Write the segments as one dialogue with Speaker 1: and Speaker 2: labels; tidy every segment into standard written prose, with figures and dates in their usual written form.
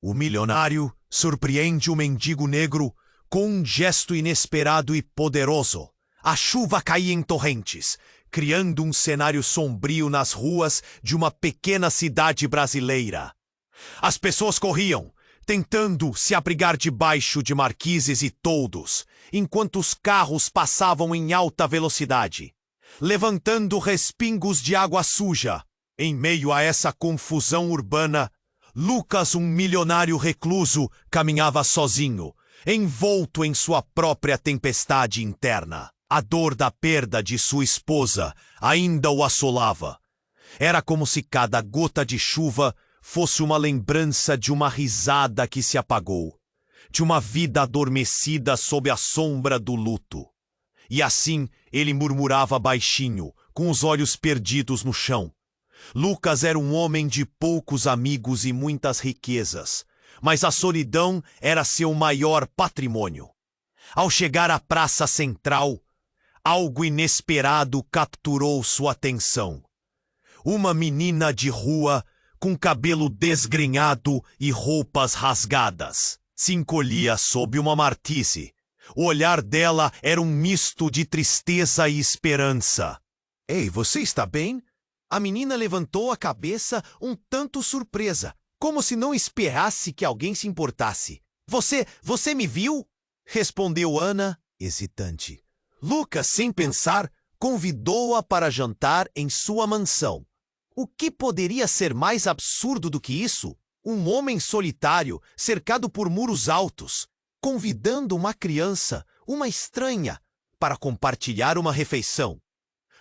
Speaker 1: O milionário surpreende o mendigo negro com um gesto inesperado e poderoso. A chuva caía em torrentes, criando um cenário sombrio nas ruas de uma pequena cidade brasileira. As pessoas corriam, tentando se abrigar debaixo de marquises e toldos, enquanto os carros passavam em alta velocidade, levantando respingos de água suja. Em meio a essa confusão urbana, Lucas, um milionário recluso, caminhava sozinho, envolto em sua própria tempestade interna. A dor da perda de sua esposa ainda o assolava. Era como se cada gota de chuva fosse uma lembrança de uma risada que se apagou, de uma vida adormecida sob a sombra do luto. E assim ele murmurava baixinho, com os olhos perdidos no chão. Lucas era um homem de poucos amigos e muitas riquezas, mas a solidão era seu maior patrimônio. Ao chegar à praça central, algo inesperado capturou sua atenção. Uma menina de rua, com cabelo desgrenhado e roupas rasgadas, se encolhia sob uma martise. O olhar dela era um misto de tristeza e esperança. "Ei, você está bem?" A menina levantou a cabeça um tanto surpresa, como se não esperasse que alguém se importasse. Você me viu?" respondeu Ana, hesitante. Lucas, sem pensar, convidou-a para jantar em sua mansão. O que poderia ser mais absurdo do que isso? Um homem solitário, cercado por muros altos, convidando uma criança, uma estranha, para compartilhar uma refeição.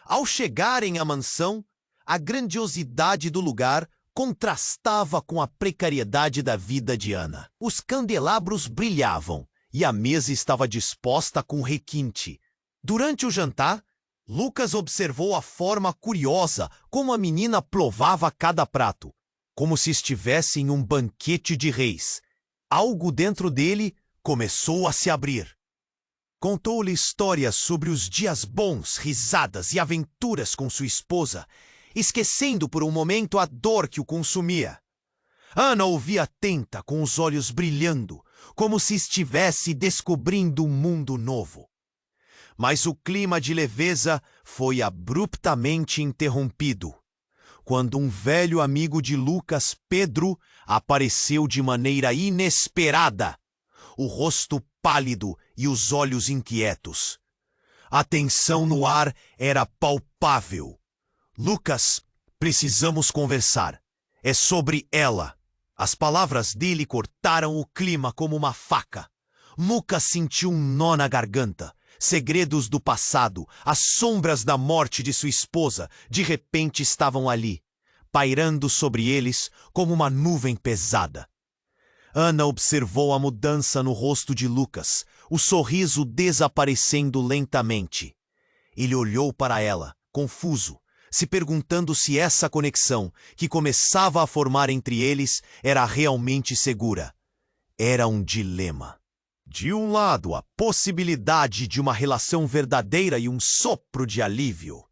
Speaker 1: Ao chegarem à mansão, a grandiosidade do lugar contrastava com a precariedade da vida de Ana. Os candelabros brilhavam e a mesa estava disposta com requinte. Durante o jantar, Lucas observou a forma curiosa como a menina provava cada prato, como se estivesse em um banquete de reis. Algo dentro dele começou a se abrir. Contou-lhe histórias sobre os dias bons, risadas e aventuras com sua esposa, esquecendo por um momento a dor que o consumia. Ana ouvia atenta, com os olhos brilhando, como se estivesse descobrindo um mundo novo. Mas o clima de leveza foi abruptamente interrompido, quando um velho amigo de Lucas, Pedro, apareceu de maneira inesperada, o rosto pálido e os olhos inquietos. A tensão no ar era palpável. "Lucas, precisamos conversar. É sobre ela." As palavras dele cortaram o clima como uma faca. Lucas sentiu um nó na garganta. Segredos do passado, as sombras da morte de sua esposa, de repente estavam ali, pairando sobre eles como uma nuvem pesada. Ana observou a mudança no rosto de Lucas, o sorriso desaparecendo lentamente. Ele olhou para ela, confuso, se perguntando se essa conexão, que começava a formar entre eles, era realmente segura. Era um dilema. De um lado, a possibilidade de uma relação verdadeira e um sopro de alívio.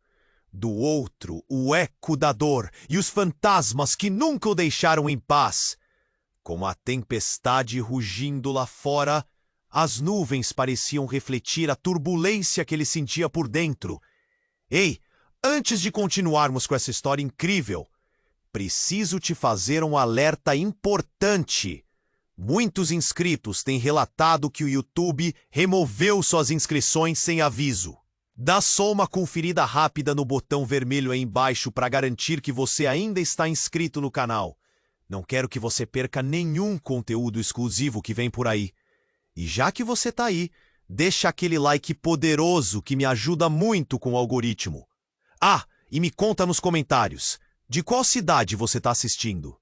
Speaker 1: Do outro, o eco da dor e os fantasmas que nunca o deixaram em paz. Com a tempestade rugindo lá fora, as nuvens pareciam refletir a turbulência que ele sentia por dentro. "Ei, antes de continuarmos com essa história incrível, preciso te fazer um alerta importante. Muitos inscritos têm relatado que o YouTube removeu suas inscrições sem aviso. Dá só uma conferida rápida no botão vermelho aí embaixo para garantir que você ainda está inscrito no canal. Não quero que você perca nenhum conteúdo exclusivo que vem por aí. E já que você está aí, deixa aquele like poderoso que me ajuda muito com o algoritmo. Ah, e me conta nos comentários, de qual cidade você está assistindo?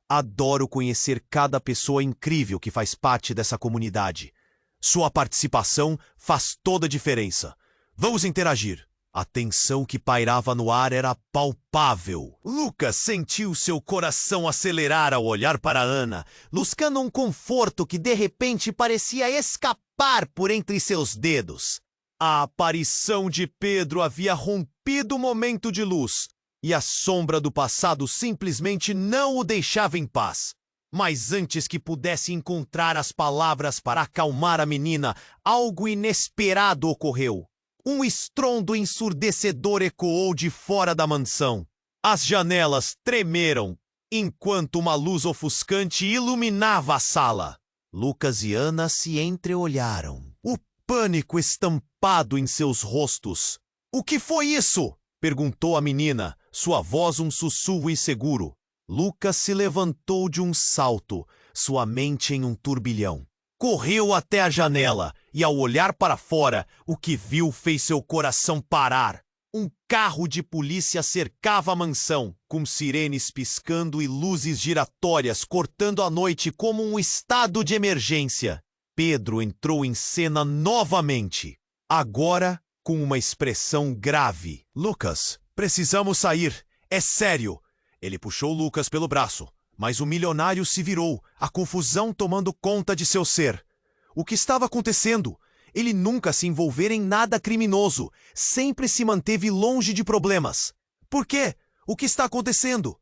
Speaker 1: Adoro conhecer cada pessoa incrível que faz parte dessa comunidade. Sua participação faz toda a diferença. Vamos interagir. A tensão que pairava no ar era palpável. Lucas sentiu seu coração acelerar ao olhar para Ana, buscando um conforto que de repente parecia escapar por entre seus dedos. A aparição de Pedro havia rompido o momento de luz, e a sombra do passado simplesmente não o deixava em paz. Mas antes que pudesse encontrar as palavras para acalmar a menina, algo inesperado ocorreu. Um estrondo ensurdecedor ecoou de fora da mansão. As janelas tremeram, enquanto uma luz ofuscante iluminava a sala. Lucas e Ana se entreolharam, o pânico estampado em seus rostos. "O que foi isso?" perguntou a menina, sua voz um sussurro inseguro. Lucas se levantou de um salto, sua mente em um turbilhão. Correu até a janela e, ao olhar para fora, o que viu fez seu coração parar. Um carro de polícia cercava a mansão, com sirenes piscando e luzes giratórias cortando a noite como um estado de emergência. Pedro entrou em cena novamente, agora com uma expressão grave. "Lucas, precisamos sair. É sério." Ele puxou Lucas pelo braço, mas o milionário se virou, a confusão tomando conta de seu ser. O que estava acontecendo? Ele nunca se envolvera em nada criminoso, sempre se manteve longe de problemas. Por quê? O que está acontecendo?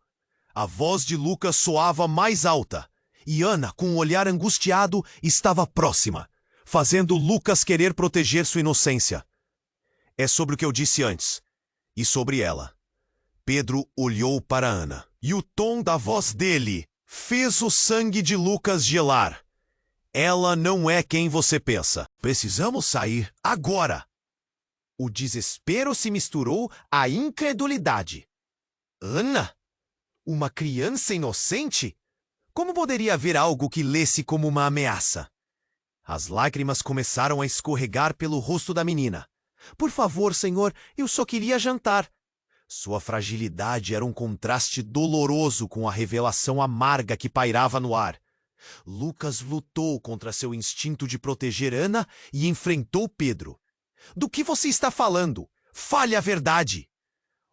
Speaker 1: A voz de Lucas soava mais alta, e Ana, com um olhar angustiado, estava próxima, fazendo Lucas querer proteger sua inocência. "É sobre o que eu disse antes, e sobre ela." Pedro olhou para Ana, e o tom da voz dele fez o sangue de Lucas gelar. "Ela não é quem você pensa. Precisamos sair agora." O desespero se misturou à incredulidade. Ana? Uma criança inocente? Como poderia haver algo que lesse como uma ameaça? As lágrimas começaram a escorregar pelo rosto da menina. "Por favor, senhor, eu só queria jantar." Sua fragilidade era um contraste doloroso com a revelação amarga que pairava no ar. Lucas lutou contra seu instinto de proteger Ana e enfrentou Pedro. "Do que você está falando? Fale a verdade."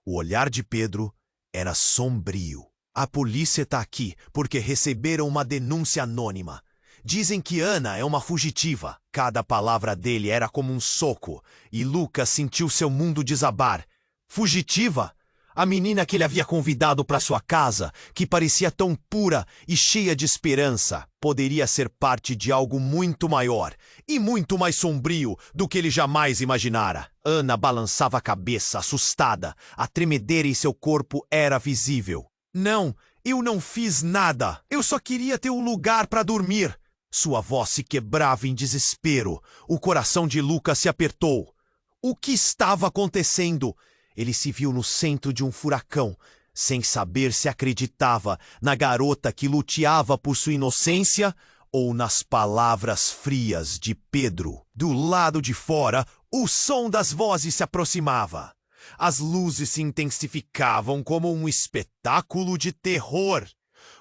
Speaker 1: O olhar de Pedro era sombrio. "A polícia está aqui porque receberam uma denúncia anônima. Dizem que Ana é uma fugitiva." Cada palavra dele era como um soco, e Lucas sentiu seu mundo desabar. Fugitiva? A menina que ele havia convidado para sua casa, que parecia tão pura e cheia de esperança, poderia ser parte de algo muito maior e muito mais sombrio do que ele jamais imaginara. Ana balançava a cabeça, assustada. A tremedeira em seu corpo era visível. "Não, eu não fiz nada. Eu só queria ter um lugar para dormir." Sua voz se quebrava em desespero. O coração de Lucas se apertou. O que estava acontecendo? Ele se viu no centro de um furacão, sem saber se acreditava na garota que luteava por sua inocência ou nas palavras frias de Pedro. Do lado de fora, o som das vozes se aproximava. As luzes se intensificavam como um espetáculo de terror.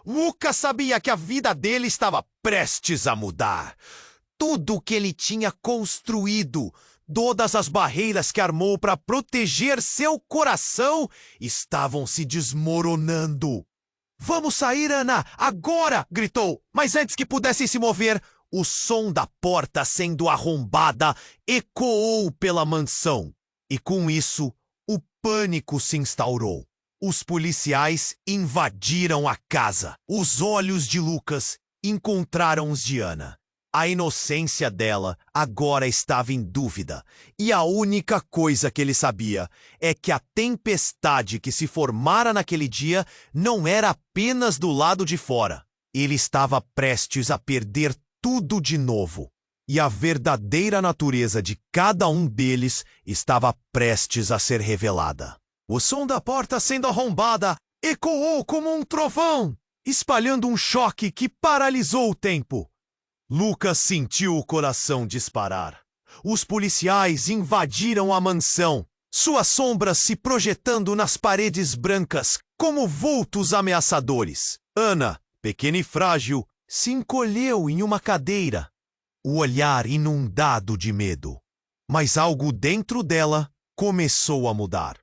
Speaker 1: Lucas sabia que a vida dele estava prestes a mudar. Tudo o que ele tinha construído, todas as barreiras que armou para proteger seu coração, estavam se desmoronando. "Vamos sair, Ana, agora!" gritou. Mas antes que pudessem se mover, o som da porta sendo arrombada ecoou pela mansão. E com isso, o pânico se instaurou. Os policiais invadiram a casa. Os olhos de Lucas encontraram os de Ana. A inocência dela agora estava em dúvida, e a única coisa que ele sabia é que a tempestade que se formara naquele dia não era apenas do lado de fora. Ele estava prestes a perder tudo de novo, e a verdadeira natureza de cada um deles estava prestes a ser revelada. O som da porta sendo arrombada ecoou como um trovão, espalhando um choque que paralisou o tempo. Lucas sentiu o coração disparar. Os policiais invadiram a mansão, suas sombras se projetando nas paredes brancas como vultos ameaçadores. Ana, pequena e frágil, se encolheu em uma cadeira, o olhar inundado de medo. Mas algo dentro dela começou a mudar.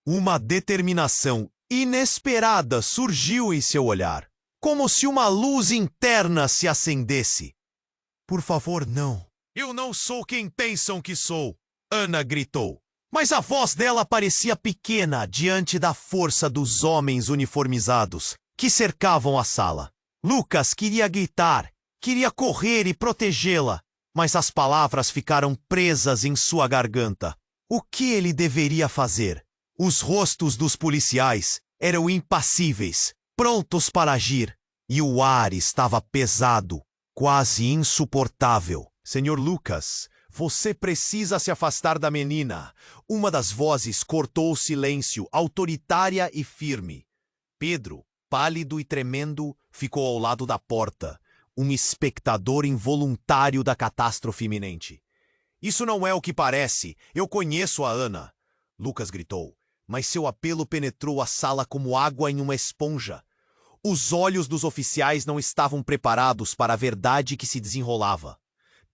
Speaker 1: Uma determinação inesperada surgiu em seu olhar, como se uma luz interna se acendesse. "Por favor, não. Eu não sou quem pensam que sou", Ana gritou. Mas a voz dela parecia pequena diante da força dos homens uniformizados que cercavam a sala. Lucas queria gritar, queria correr e protegê-la, mas as palavras ficaram presas em sua garganta. O que ele deveria fazer? Os rostos dos policiais eram impassíveis, prontos para agir, e o ar estava pesado, quase insuportável. Senhor Lucas, você precisa se afastar da menina. Uma das vozes cortou o silêncio, autoritária e firme. Pedro, pálido e tremendo, ficou ao lado da porta, um espectador involuntário da catástrofe iminente. Isso não é o que parece. Eu conheço a Ana, Lucas gritou, mas seu apelo penetrou a sala como água em uma esponja. Os olhos dos oficiais não estavam preparados para a verdade que se desenrolava.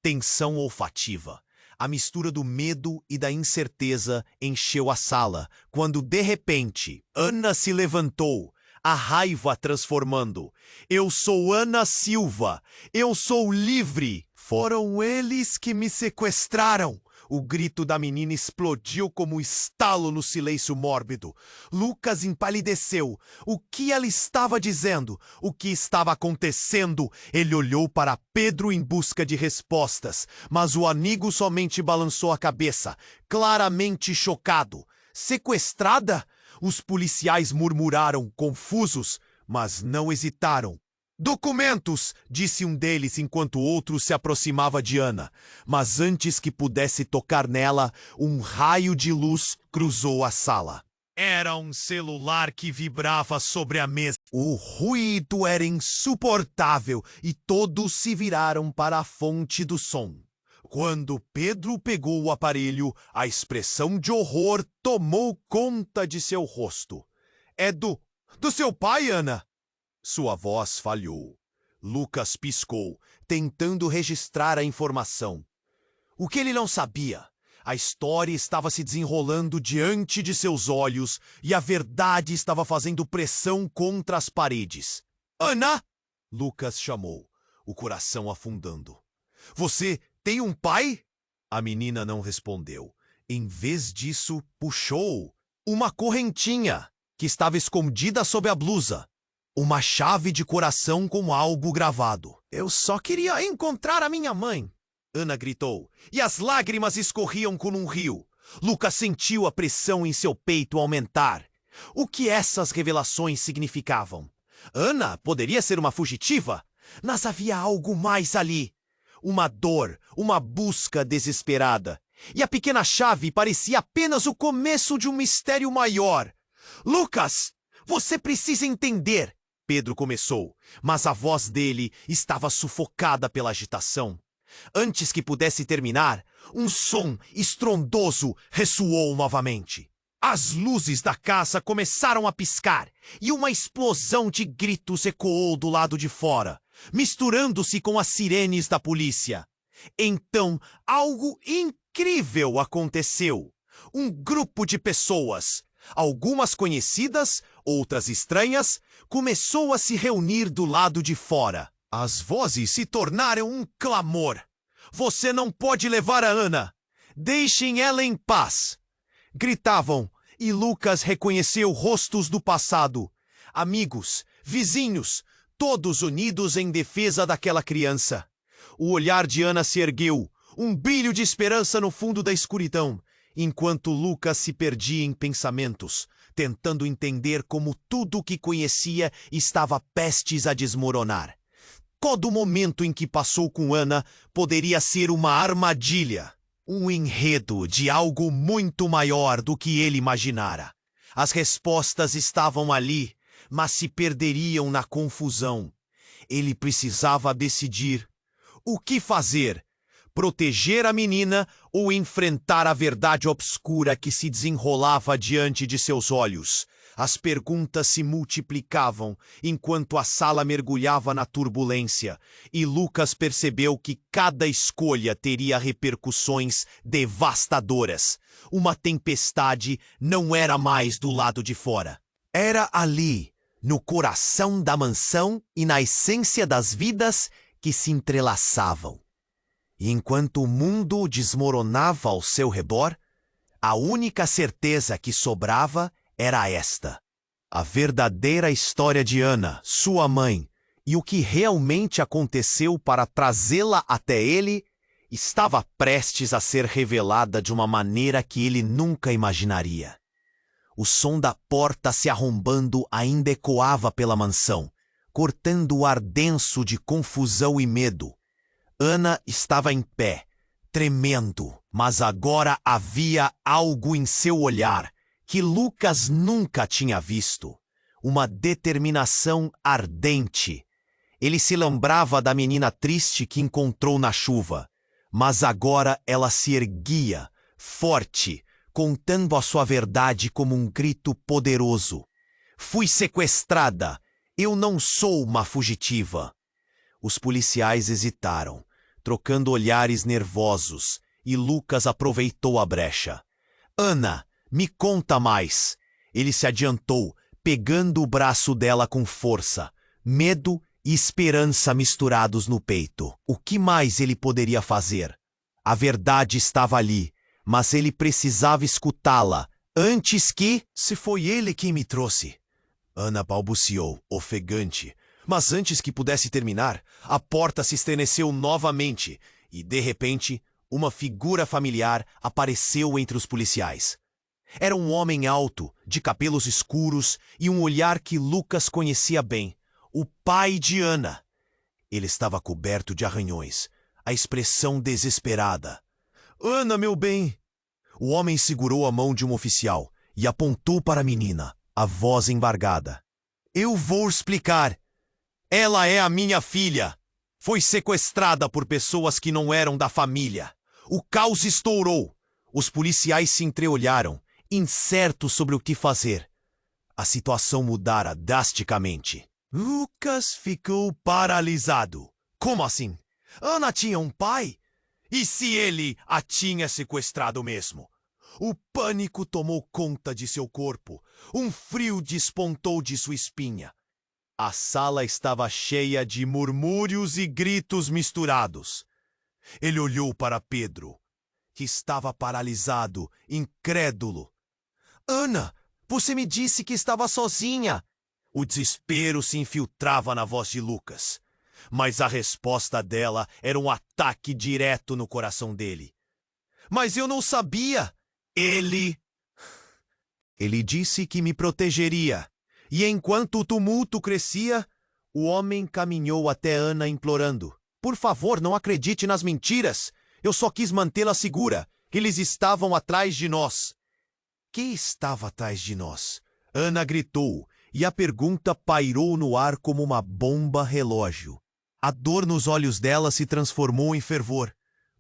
Speaker 1: Tensão olfativa. A mistura do medo e da incerteza encheu a sala, quando, de repente, Ana se levantou, a raiva transformando. Eu sou Ana Silva. Eu sou livre. Foram eles que me sequestraram. O grito da menina explodiu como um estalo no silêncio mórbido. Lucas empalideceu. O que ela estava dizendo? O que estava acontecendo? Ele olhou para Pedro em busca de respostas, mas o amigo somente balançou a cabeça, claramente chocado. Sequestrada? Os policiais murmuraram, confusos, mas não hesitaram. Documentos, disse um deles enquanto outro se aproximava de Ana. Mas antes que pudesse tocar nela, um raio de luz cruzou a sala. Era um celular que vibrava sobre a mesa. O ruído era insuportável e todos se viraram para a fonte do som. Quando Pedro pegou o aparelho, a expressão de horror tomou conta de seu rosto. É do seu pai, Ana? Sua voz falhou. Lucas piscou, tentando registrar a informação. O que ele não sabia? A história estava se desenrolando diante de seus olhos e a verdade estava fazendo pressão contra as paredes. Ana! Lucas chamou, o coração afundando. Você tem um pai? A menina não respondeu. Em vez disso, puxou uma correntinha que estava escondida sob a blusa. Uma chave de coração com algo gravado. Eu só queria encontrar a minha mãe, Ana gritou, e as lágrimas escorriam como um rio. Lucas sentiu a pressão em seu peito aumentar. O que essas revelações significavam? Ana poderia ser uma fugitiva, mas havia algo mais ali. Uma dor, uma busca desesperada. E a pequena chave parecia apenas o começo de um mistério maior. Lucas, você precisa entender. Pedro começou, mas a voz dele estava sufocada pela agitação. Antes que pudesse terminar, um som estrondoso ressoou novamente. As luzes da casa começaram a piscar e uma explosão de gritos ecoou do lado de fora, misturando-se com as sirenes da polícia. Então, algo incrível aconteceu. Um grupo de pessoas, algumas conhecidas, outras estranhas, começou a se reunir do lado de fora. As vozes se tornaram um clamor. Você não pode levar a Ana. Deixem ela em paz. Gritavam, e Lucas reconheceu rostos do passado. Amigos, vizinhos, todos unidos em defesa daquela criança. O olhar de Ana se ergueu, um brilho de esperança no fundo da escuridão, enquanto Lucas se perdia em pensamentos, tentando entender como tudo o que conhecia estava prestes a desmoronar. Todo momento em que passou com Ana poderia ser uma armadilha, um enredo de algo muito maior do que ele imaginara. As respostas estavam ali, mas se perderiam na confusão. Ele precisava decidir o que fazer. Proteger a menina ou enfrentar a verdade obscura que se desenrolava diante de seus olhos. As perguntas se multiplicavam enquanto a sala mergulhava na turbulência, e Lucas percebeu que cada escolha teria repercussões devastadoras. Uma tempestade não era mais do lado de fora. Era ali, no coração da mansão e na essência das vidas que se entrelaçavam. E enquanto o mundo desmoronava ao seu redor, a única certeza que sobrava era esta: a verdadeira história de Ana, sua mãe, E o que realmente aconteceu para trazê-la até ele estava prestes a ser revelada de uma maneira que ele nunca imaginaria. O som da porta se arrombando ainda ecoava pela mansão, cortando o ar denso de confusão e medo. Ana estava em pé, tremendo, mas agora havia algo em seu olhar que Lucas nunca tinha visto. Uma determinação ardente. Ele se lembrava da menina triste que encontrou na chuva, mas agora ela se erguia, forte, contando a sua verdade como um grito poderoso. Fui sequestrada. Eu não sou uma fugitiva. Os policiais hesitaram, trocando olhares nervosos, e Lucas aproveitou a brecha. Ana, me conta mais. Ele se adiantou, pegando o braço dela com força, medo e esperança misturados no peito. O que mais ele poderia fazer? A verdade estava ali, mas ele precisava escutá-la, antes que... Se foi ele quem me trouxe. Ana balbuciou, ofegante. Mas antes que pudesse terminar, a porta se estremeceu novamente e, de repente, uma figura familiar apareceu entre os policiais. Era um homem alto, de cabelos escuros e um olhar que Lucas conhecia bem. O pai de Ana. Ele estava coberto de arranhões, a expressão desesperada. Ana, meu bem! O homem segurou a mão de um oficial e apontou para a menina, a voz embargada. Eu vou explicar. Ela é a minha filha. Foi sequestrada por pessoas que não eram da família. O caos estourou. Os policiais se entreolharam, incertos sobre o que fazer. A situação mudara drasticamente. Lucas ficou paralisado. Como assim? Ana tinha um pai? E se ele a tinha sequestrado mesmo? O pânico tomou conta de seu corpo. Um frio despontou de sua espinha. A sala estava cheia de murmúrios e gritos misturados. Ele olhou para Pedro, que estava paralisado, incrédulo. Ana, você me disse que estava sozinha. O desespero se infiltrava na voz de Lucas. Mas a resposta dela era um ataque direto no coração dele. Mas eu não sabia. Ele disse que me protegeria. E enquanto o tumulto crescia, o homem caminhou até Ana implorando. Por favor, não acredite nas mentiras. Eu só quis mantê-la segura. Eles estavam atrás de nós. Que estava atrás de nós? Ana gritou, e a pergunta pairou no ar como uma bomba relógio. A dor nos olhos dela se transformou em fervor.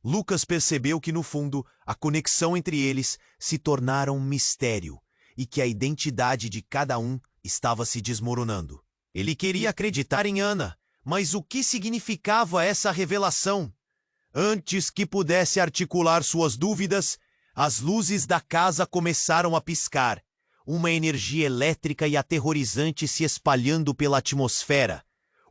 Speaker 1: Lucas percebeu que, no fundo, a conexão entre eles se tornara um mistério e que a identidade de cada um estava se desmoronando. Ele queria acreditar em Ana, mas o que significava essa revelação? Antes que pudesse articular suas dúvidas, as luzes da casa começaram a piscar, uma energia elétrica e aterrorizante se espalhando pela atmosfera.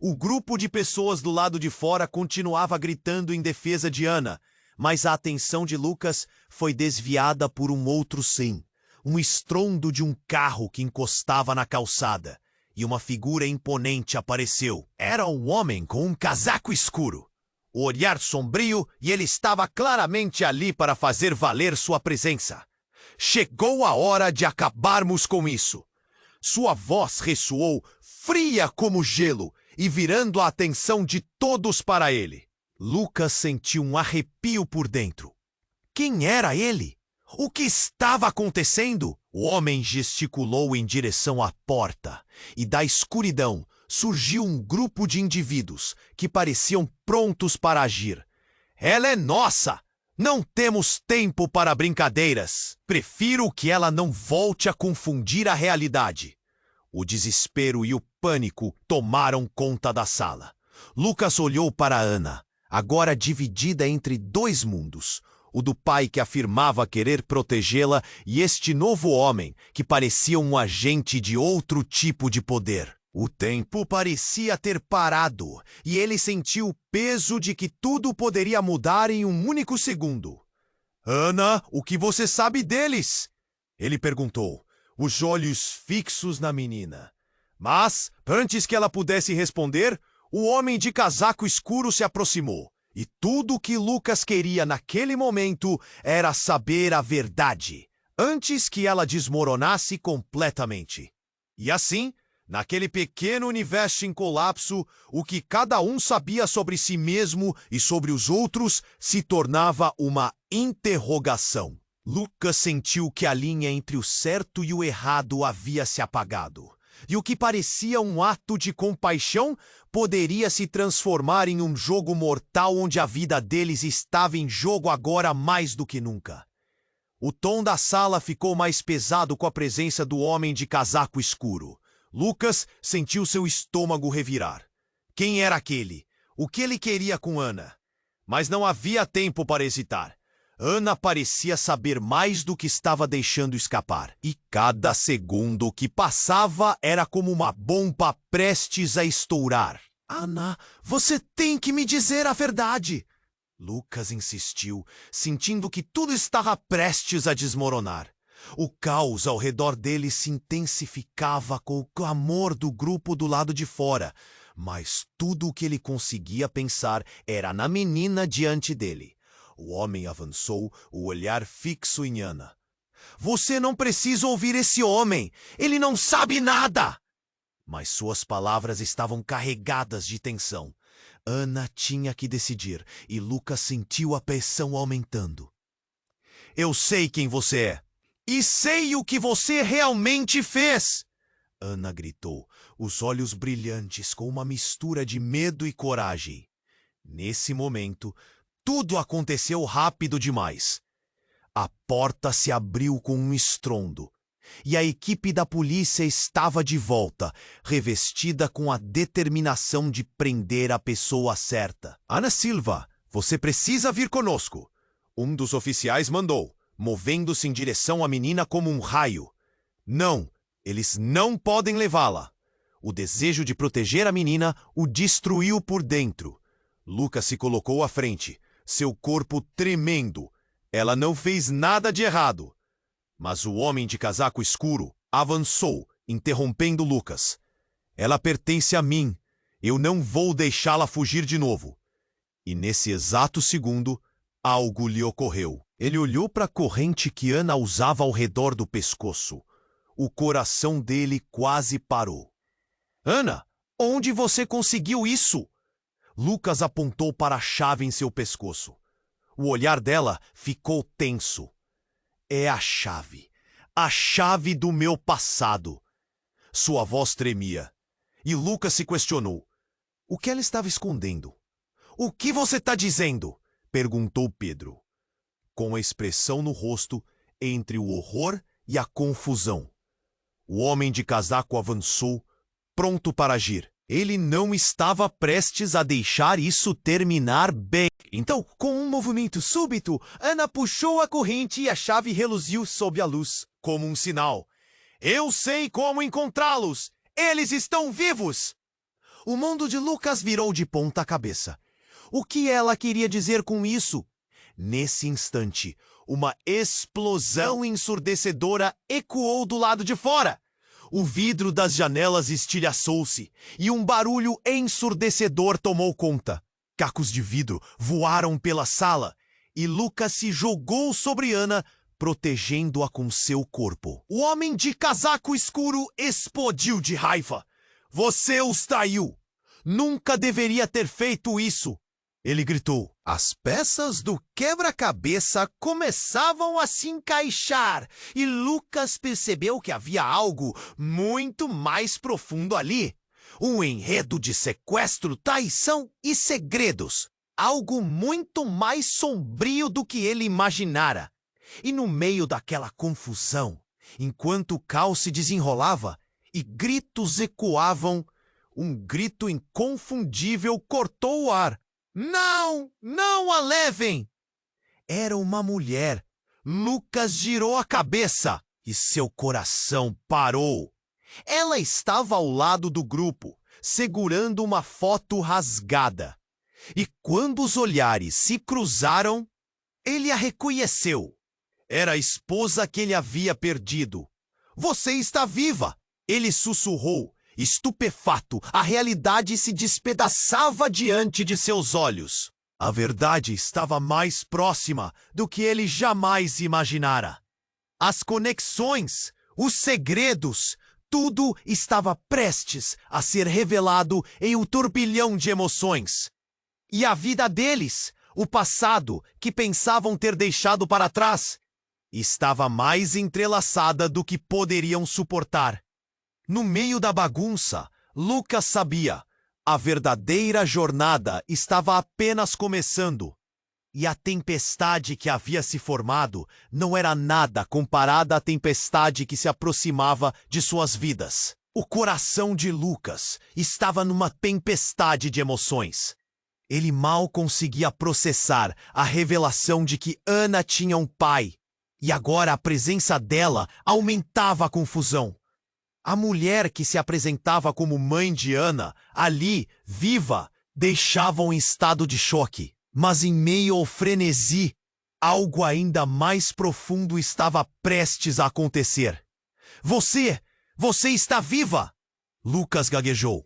Speaker 1: O grupo de pessoas do lado de fora continuava gritando em defesa de Ana, mas a atenção de Lucas foi desviada por um outro sim. Um estrondo de um carro que encostava na calçada, e uma figura imponente apareceu. Era um homem com um casaco escuro, o olhar sombrio, e ele estava claramente ali para fazer valer sua presença. Chegou a hora de acabarmos com isso. Sua voz ressoou fria como gelo e virando a atenção de todos para ele. Lucas sentiu um arrepio por dentro. Quem era ele? O que estava acontecendo? O homem gesticulou em direção à porta, e da escuridão surgiu um grupo de indivíduos que pareciam prontos para agir. Ela é nossa! Não temos tempo para brincadeiras. Prefiro que ela não volte a confundir a realidade. O desespero e o pânico tomaram conta da sala. Lucas olhou para Ana, agora dividida entre dois mundos. O do pai que afirmava querer protegê-la e este novo homem que parecia um agente de outro tipo de poder. O tempo parecia ter parado e ele sentiu o peso de que tudo poderia mudar em um único segundo. Ana, o que você sabe deles? Ele perguntou, os olhos fixos na menina. Mas, antes que ela pudesse responder, O homem de casaco escuro se aproximou, e tudo o que Lucas queria naquele momento era saber a verdade, antes que ela desmoronasse completamente. E assim, naquele pequeno universo em colapso, o que cada um sabia sobre si mesmo e sobre os outros se tornava uma interrogação. Lucas sentiu que a linha entre o certo e o errado havia se apagado, e o que parecia um ato de compaixão poderia se transformar em um jogo mortal onde a vida deles estava em jogo agora mais do que nunca. O tom da sala ficou mais pesado com a presença do homem de casaco escuro. Lucas sentiu seu estômago revirar. Quem era aquele? O que ele queria com Ana? Mas não havia tempo para hesitar. Ana parecia saber mais do que estava deixando escapar. E cada segundo que passava era como uma bomba prestes a estourar. Ana, você tem que me dizer a verdade! Lucas insistiu, sentindo que tudo estava prestes a desmoronar. O caos ao redor dele se intensificava com o clamor do grupo do lado de fora, mas tudo o que ele conseguia pensar era na menina diante dele. O homem avançou, o olhar fixo em Ana. Você não precisa ouvir esse homem! Ele não sabe nada! Mas suas palavras estavam carregadas de tensão. Ana tinha que decidir, e Lucas sentiu a pressão aumentando. Eu sei quem você é. E sei o que você realmente fez! Ana gritou, os olhos brilhantes com uma mistura de medo e coragem. Nesse momento, tudo aconteceu rápido demais. A porta se abriu com um estrondo, e a equipe da polícia estava de volta, revestida com a determinação de prender a pessoa certa. Ana Silva, você precisa vir conosco. Um dos oficiais mandou, movendo-se em direção à menina como um raio. Não, eles não podem levá-la. O desejo de proteger a menina o destruiu por dentro. Lucas se colocou à frente, seu corpo tremendo. Ela não fez nada de errado. Mas o homem de casaco escuro avançou, interrompendo Lucas. Ela pertence a mim. Eu não vou deixá-la fugir de novo. E nesse exato segundo, algo lhe ocorreu. Ele olhou para a corrente que Ana usava ao redor do pescoço. O coração dele quase parou. Ana, onde você conseguiu isso? Lucas apontou para a chave em seu pescoço. O olhar dela ficou tenso. É a chave do meu passado. Sua voz tremia. E Lucas se questionou. O que ela estava escondendo? O que você está dizendo? Perguntou Pedro, com a expressão no rosto entre o horror e a confusão. O homem de casaco avançou, pronto para agir. Ele não estava prestes a deixar isso terminar bem. Então, com um movimento súbito, Ana puxou a corrente e a chave reluziu sob a luz, como um sinal. Eu sei como encontrá-los! Eles estão vivos! O mundo de Lucas virou de ponta cabeça. O que ela queria dizer com isso? Nesse instante, uma explosão ensurdecedora ecoou do lado de fora. O vidro das janelas estilhaçou-se e um barulho ensurdecedor tomou conta. Cacos de vidro voaram pela sala e Lucas se jogou sobre Ana, protegendo-a com seu corpo. O homem de casaco escuro explodiu de raiva. Você os traiu! Nunca deveria ter feito isso! Ele gritou. As peças do quebra-cabeça começavam a se encaixar e Lucas percebeu que havia algo muito mais profundo ali. Um enredo de sequestro, traição e segredos. Algo muito mais sombrio do que ele imaginara. E no meio daquela confusão, enquanto o caos se desenrolava e gritos ecoavam, um grito inconfundível cortou o ar. Não! Não a levem! Era uma mulher. Lucas girou a cabeça e seu coração parou. Ela estava ao lado do grupo, segurando uma foto rasgada. E quando os olhares se cruzaram, ele a reconheceu. Era a esposa que ele havia perdido. Você está viva! Ele sussurrou, Estupefato, a realidade se despedaçava diante de seus olhos. A verdade estava mais próxima do que ele jamais imaginara. As conexões, os segredos, tudo estava prestes a ser revelado em um turbilhão de emoções. E a vida deles, o passado que pensavam ter deixado para trás, estava mais entrelaçada do que poderiam suportar. No meio da bagunça, Lucas sabia, a verdadeira jornada estava apenas começando. E a tempestade que havia se formado não era nada comparada à tempestade que se aproximava de suas vidas. O coração de Lucas estava numa tempestade de emoções. Ele mal conseguia processar a revelação de que Ana tinha um pai, e agora a presença dela aumentava a confusão. A mulher que se apresentava como mãe de Ana, ali, viva, deixava-o em estado de choque. Mas em meio ao frenesi, algo ainda mais profundo estava prestes a acontecer. Você está viva! Lucas gaguejou.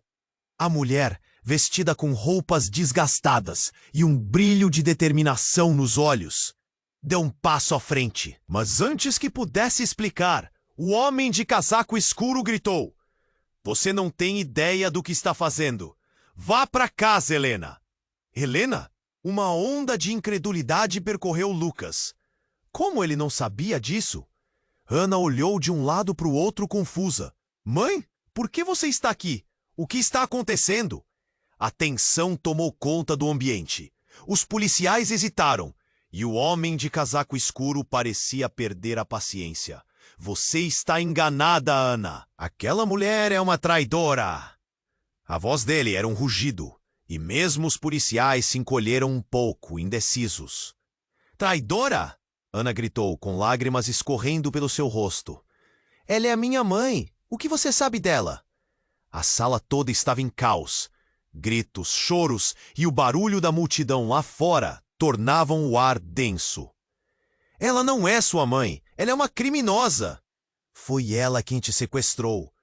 Speaker 1: A mulher, vestida com roupas desgastadas e um brilho de determinação nos olhos, deu um passo à frente. Mas antes que pudesse explicar, o homem de casaco escuro gritou: "Você não tem ideia do que está fazendo. Vá para casa, Helena." Helena? Uma onda de incredulidade percorreu Lucas. Como ele não sabia disso? Ana olhou de um lado para o outro confusa. "Mãe, por que você está aqui? O que está acontecendo?" A tensão tomou conta do ambiente. Os policiais hesitaram, e o homem de casaco escuro parecia perder a paciência. "Você está enganada, Ana. Aquela mulher é uma traidora." A voz dele era um rugido, e mesmo os policiais se encolheram um pouco, indecisos. "Traidora?" Ana gritou, com lágrimas escorrendo pelo seu rosto. "Ela é a minha mãe. O que você sabe dela?" A sala toda estava em caos. Gritos, choros e o barulho da multidão lá fora tornavam o ar denso. "Ela não é sua mãe. Ela é uma criminosa." "Foi ela quem te sequestrou."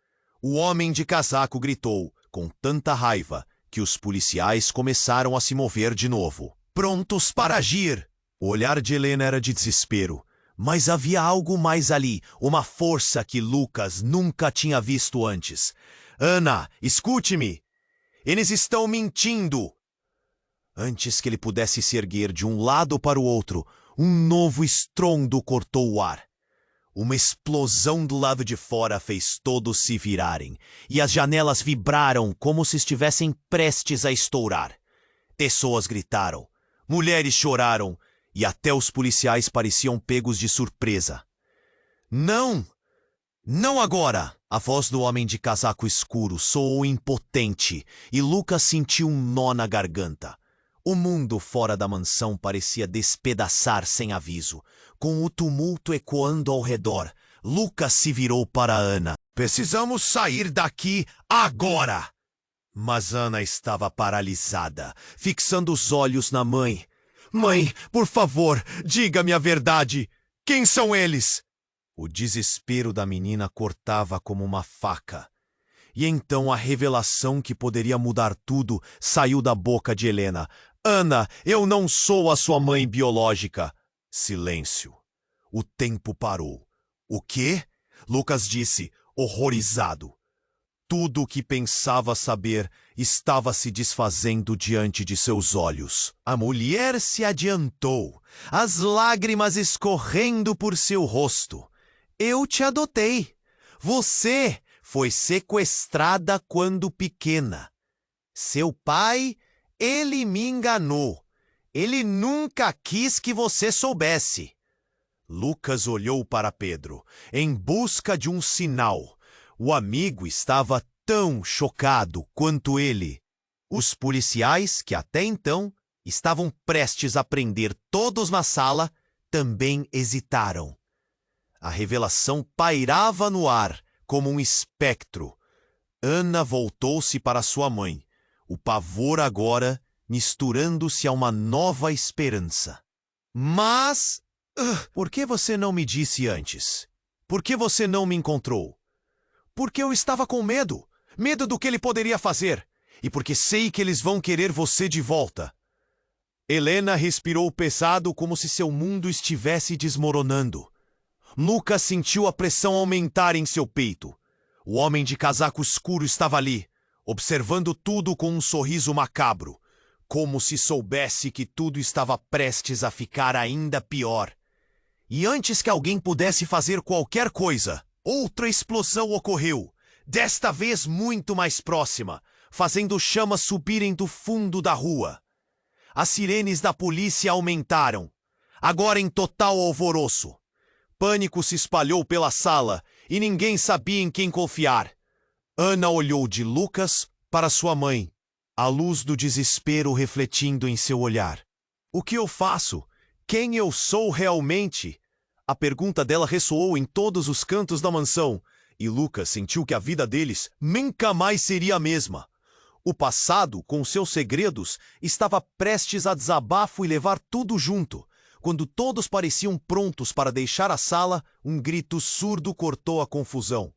Speaker 1: O homem de casaco gritou, com tanta raiva, que os policiais começaram a se mover de novo, prontos para agir. O olhar de Helena era de desespero, mas havia algo mais ali, uma força que Lucas nunca tinha visto antes. "Ana, escute-me! Eles estão mentindo!" Antes que ele pudesse se erguer de um lado para o outro, um novo estrondo cortou o ar. Uma explosão do lado de fora fez todos se virarem, e as janelas vibraram como se estivessem prestes a estourar. Pessoas gritaram, mulheres choraram, e até os policiais pareciam pegos de surpresa. "Não! Não agora!" A voz do homem de casaco escuro soou impotente, e Lucas sentiu um nó na garganta. O mundo fora da mansão parecia despedaçar sem aviso. Com o tumulto ecoando ao redor, Lucas se virou para Ana. "Precisamos sair daqui agora!" Mas Ana estava paralisada, fixando os olhos na mãe. "Mãe, por favor, diga-me a verdade. Quem são eles?" O desespero da menina cortava como uma faca. E então a revelação que poderia mudar tudo saiu da boca de Helena. "Ana, eu não sou a sua mãe biológica." Silêncio. O tempo parou. "O quê?" Lucas disse, horrorizado. Tudo o que pensava saber estava se desfazendo diante de seus olhos. A mulher se adiantou, as lágrimas escorrendo por seu rosto. "Eu te adotei. Você foi sequestrada quando pequena. Seu pai, ele me enganou. Ele nunca quis que você soubesse." Lucas olhou para Pedro, em busca de um sinal. O amigo estava tão chocado quanto ele. Os policiais, que até então estavam prestes a prender todos na sala, também hesitaram. A revelação pairava no ar como um espectro. Ana voltou-se para sua mãe, o pavor agora misturando-se a uma nova esperança. "Mas... por que você não me disse antes? Por que você não me encontrou?" "Porque eu estava com medo. Medo do que ele poderia fazer. E porque sei que eles vão querer você de volta. Helena respirou pesado como se seu mundo estivesse desmoronando. Lucas sentiu a pressão aumentar em seu peito. O homem de casaco escuro estava ali, observando tudo com um sorriso macabro, como se soubesse que tudo estava prestes a ficar ainda pior. E antes que alguém pudesse fazer qualquer coisa, outra explosão ocorreu, desta vez muito mais próxima, fazendo chamas subirem do fundo da rua. As sirenes da polícia aumentaram, agora em total alvoroço. Pânico se espalhou pela sala e ninguém sabia em quem confiar. Ana olhou de Lucas para sua mãe, a luz do desespero refletindo em seu olhar. O que eu faço? Quem eu sou realmente? A pergunta dela ressoou em todos os cantos da mansão, e Lucas sentiu que a vida deles nunca mais seria a mesma. O passado, com seus segredos, estava prestes a desabafo e levar tudo junto. Quando todos pareciam prontos para deixar a sala, um grito surdo cortou a confusão.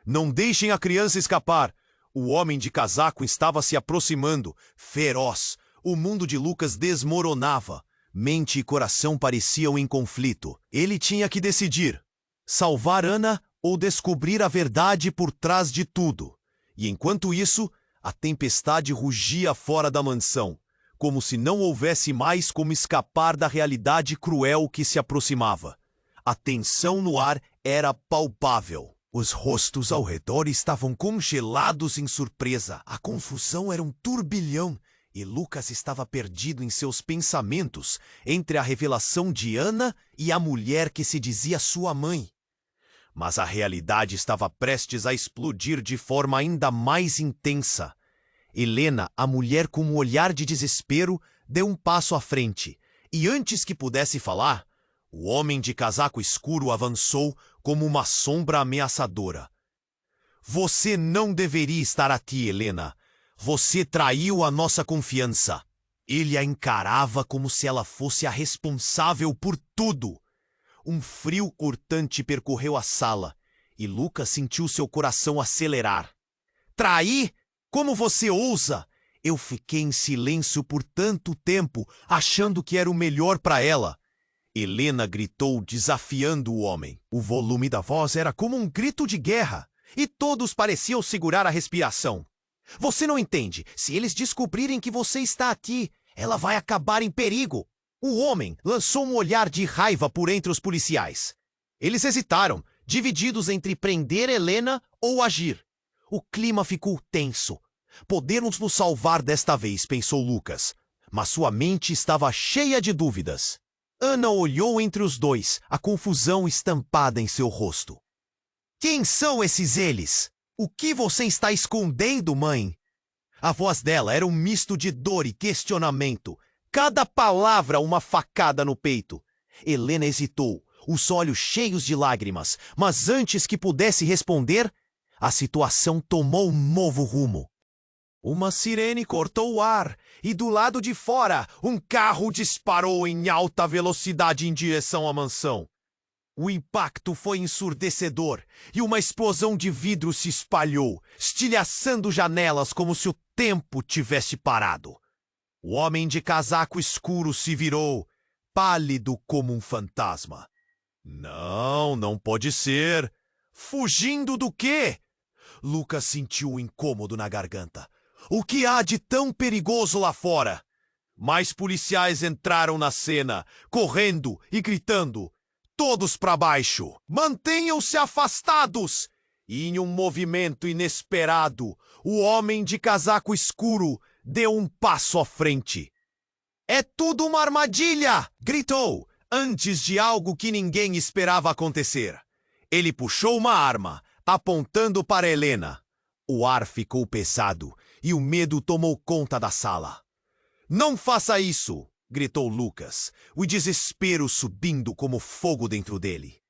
Speaker 1: Não deixem a criança escapar! O homem de casaco estava se aproximando, feroz. O mundo de Lucas desmoronava. Mente e coração pareciam em conflito. Ele tinha que decidir: salvar Ana ou descobrir a verdade por trás de tudo. E enquanto isso, a tempestade rugia fora da mansão, como se não houvesse mais como escapar da realidade cruel que se aproximava. A tensão no ar era palpável. Os rostos ao redor estavam congelados em surpresa. A confusão era um turbilhão e Lucas estava perdido em seus pensamentos entre a revelação de Ana e a mulher que se dizia sua mãe. Mas a realidade estava prestes a explodir de forma ainda mais intensa. Helena, a mulher com um olhar de desespero, deu um passo à frente, e antes que pudesse falar, o homem de casaco escuro avançou como uma sombra ameaçadora. Você não deveria estar aqui, Helena. Você traiu a nossa confiança. Ele a encarava como se ela fosse a responsável por tudo. Um frio cortante percorreu a sala, e Lucas sentiu seu coração acelerar. Trair? Como você ousa? Eu fiquei em silêncio por tanto tempo, achando que era o melhor para ela. Helena gritou, desafiando o homem. O volume da voz era como um grito de guerra, e todos pareciam segurar a respiração. Você não entende. Se eles descobrirem que você está aqui, ela vai acabar em perigo. O homem lançou um olhar de raiva por entre os policiais. Eles hesitaram, divididos entre prender Helena ou agir. O clima ficou tenso. Podemos nos salvar desta vez, pensou Lucas, mas sua mente estava cheia de dúvidas. Ana olhou entre os dois, a confusão estampada em seu rosto. Quem são esses eles? O que você está escondendo, mãe? A voz dela era um misto de dor e questionamento. Cada palavra uma facada no peito. Helena hesitou, os olhos cheios de lágrimas, mas antes que pudesse responder, a situação tomou um novo rumo. Uma sirene cortou o ar e do lado de fora, um carro disparou em alta velocidade em direção à mansão. O impacto foi ensurdecedor e uma explosão de vidro se espalhou, estilhaçando janelas como se o tempo tivesse parado. O homem de casaco escuro se virou, pálido como um fantasma. Não, não pode ser. Fugindo do quê? Lucas sentiu um incômodo na garganta. O que há de tão perigoso lá fora? Mais policiais entraram na cena, correndo e gritando. Todos para baixo! Mantenham-se afastados! E em um movimento inesperado, o homem de casaco escuro deu um passo à frente. É tudo uma armadilha! Gritou, antes de algo que ninguém esperava acontecer. Ele puxou uma arma, apontando para Helena. O ar ficou pesado e o medo tomou conta da sala. Não faça isso! Gritou Lucas, o desespero subindo como fogo dentro dele.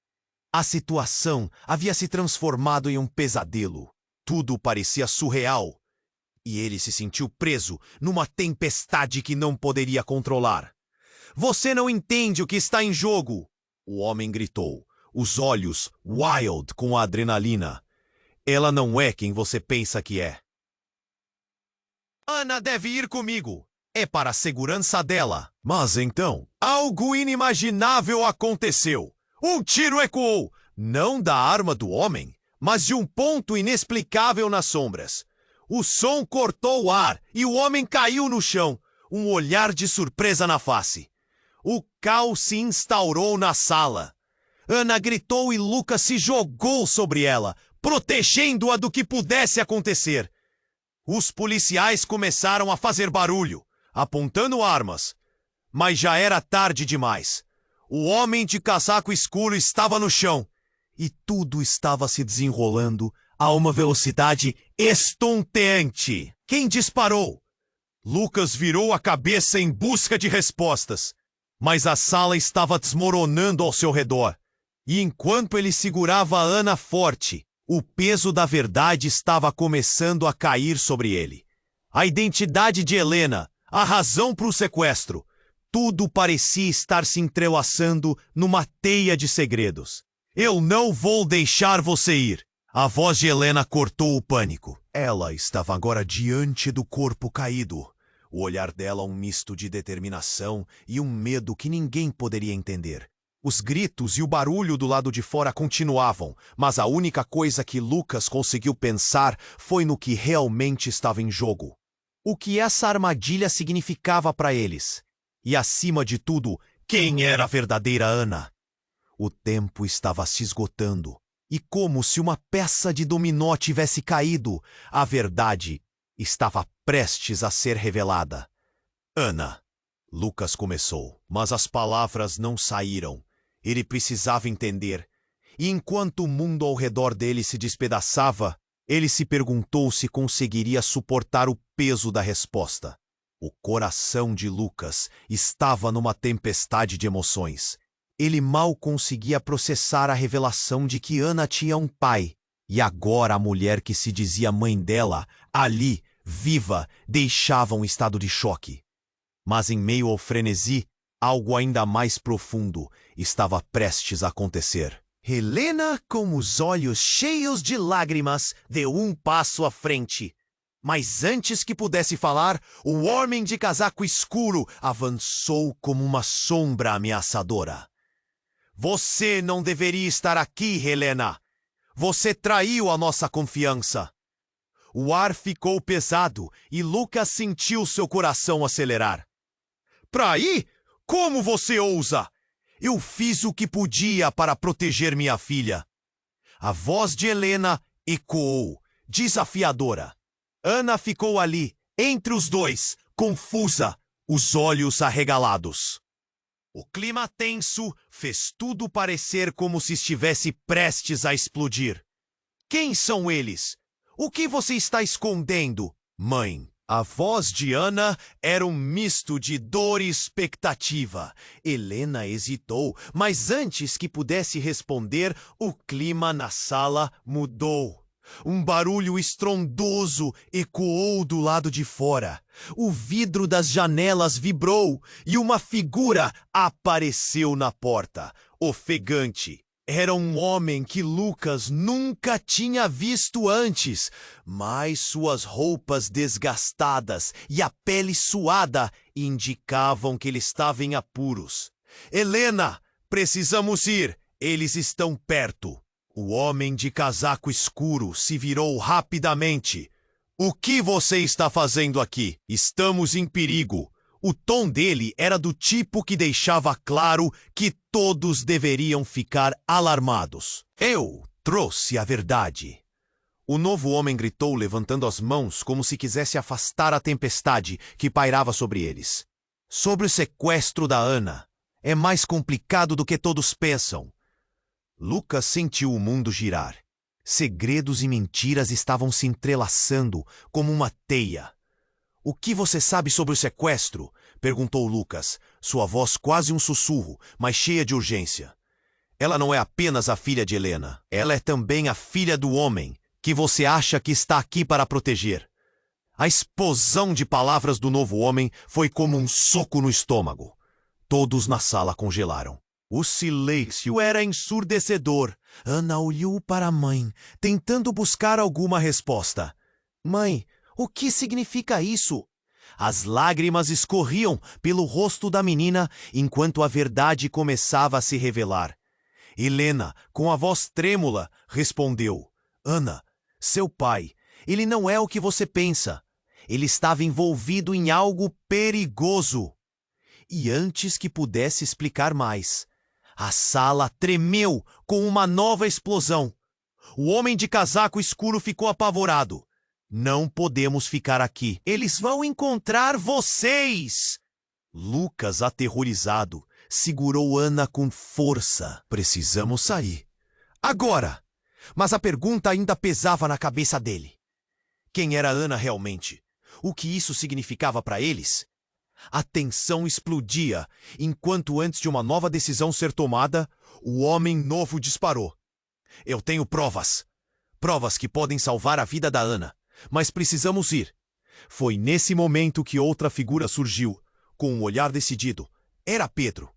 Speaker 1: A situação havia se transformado em um pesadelo. Tudo parecia surreal. E ele se sentiu preso numa tempestade que não poderia controlar. Você não entende o que está em jogo! O homem gritou, os olhos wild com a adrenalina. Ela não é quem você pensa que é. Ana deve ir comigo. É para a segurança dela. Mas então, algo inimaginável aconteceu. Um tiro ecoou, não da arma do homem, mas de um ponto inexplicável nas sombras. O som cortou o ar e o homem caiu no chão, um olhar de surpresa na face. O caos se instaurou na sala. Ana gritou e Lucas se jogou sobre ela, protegendo-a do que pudesse acontecer. Os policiais começaram a fazer barulho, apontando armas. Mas já era tarde demais. O homem de casaco escuro estava no chão e tudo estava se desenrolando a uma velocidade estonteante. Quem disparou? Lucas virou a cabeça em busca de respostas, mas a sala estava desmoronando ao seu redor. E enquanto ele segurava a Ana forte, o peso da verdade estava começando a cair sobre ele. A identidade de Helena, a razão para o sequestro, tudo parecia estar se entrelaçando numa teia de segredos. Eu não vou deixar você ir. A voz de Helena cortou o pânico. Ela estava agora diante do corpo caído. O olhar dela um misto de determinação e um medo que ninguém poderia entender. Os gritos e o barulho do lado de fora continuavam, mas a única coisa que Lucas conseguiu pensar foi no que realmente estava em jogo. O que essa armadilha significava para eles. E, acima de tudo, quem era a verdadeira Ana? O tempo estava se esgotando, e como se uma peça de dominó tivesse caído, a verdade estava prestes a ser revelada. Ana. Lucas começou, mas as palavras não saíram. Ele precisava entender. E enquanto o mundo ao redor dele se despedaçava, ele se perguntou se conseguiria suportar o peso da resposta. O coração de Lucas estava numa tempestade de emoções. Ele mal conseguia processar a revelação de que Ana tinha um pai. E agora a mulher que se dizia mãe dela, ali, viva, deixava um estado de choque. Mas em meio ao frenesi, algo ainda mais profundo estava prestes a acontecer. Helena, com os olhos cheios de lágrimas, deu um passo à frente. Mas antes que pudesse falar, o homem de casaco escuro avançou como uma sombra ameaçadora. Você não deveria estar aqui, Helena. Você traiu a nossa confiança. O ar ficou pesado e Lucas sentiu seu coração acelerar. Trair? Como você ousa? Eu fiz o que podia para proteger minha filha. A voz de Helena ecoou, desafiadora. Ana ficou ali, entre os dois, confusa, os olhos arregalados. O clima tenso fez tudo parecer como se estivesse prestes a explodir. Quem são eles? O que você está escondendo, mãe? A voz de Ana era um misto de dor e expectativa. Helena hesitou, mas antes que pudesse responder, o clima na sala mudou. Um barulho estrondoso ecoou do lado de fora. O vidro das janelas vibrou e uma figura apareceu na porta, ofegante. Era um homem que Lucas nunca tinha visto antes, mas suas roupas desgastadas e a pele suada indicavam que ele estava em apuros. Helena, precisamos ir, eles estão perto. O homem de casaco escuro se virou rapidamente. O que você está fazendo aqui? Estamos em perigo. O tom dele era do tipo que deixava claro que todos deveriam ficar alarmados. Eu trouxe a verdade. O novo homem gritou, levantando as mãos como se quisesse afastar a tempestade que pairava sobre eles. Sobre o sequestro da Ana. É mais complicado do que todos pensam. Lucas sentiu o mundo girar. Segredos e mentiras estavam se entrelaçando como uma teia. O que você sabe sobre o sequestro? Perguntou Lucas, sua voz quase um sussurro, mas cheia de urgência. Ela não é apenas a filha de Helena. Ela é também a filha do homem que você acha que está aqui para proteger. A explosão de palavras do novo homem foi como um soco no estômago. Todos na sala congelaram. O silêncio era ensurdecedor. Ana olhou para a mãe, tentando buscar alguma resposta. Mãe, o que significa isso? As lágrimas escorriam pelo rosto da menina enquanto a verdade começava a se revelar. Helena, com a voz trêmula, respondeu: Ana, seu pai, ele não é o que você pensa. Ele estava envolvido em algo perigoso. E antes que pudesse explicar mais, a sala tremeu com uma nova explosão. O homem de casaco escuro ficou apavorado. Não podemos ficar aqui. Eles vão encontrar vocês! Lucas, aterrorizado, segurou Ana com força. Precisamos sair. Agora! Mas a pergunta ainda pesava na cabeça dele. Quem era Ana realmente? O que isso significava para eles? A tensão explodia, enquanto antes de uma nova decisão ser tomada, o homem novo disparou. Eu tenho provas. Provas que podem salvar a vida da Ana. Mas precisamos ir. Foi nesse momento que outra figura surgiu, com um olhar decidido. Era Pedro.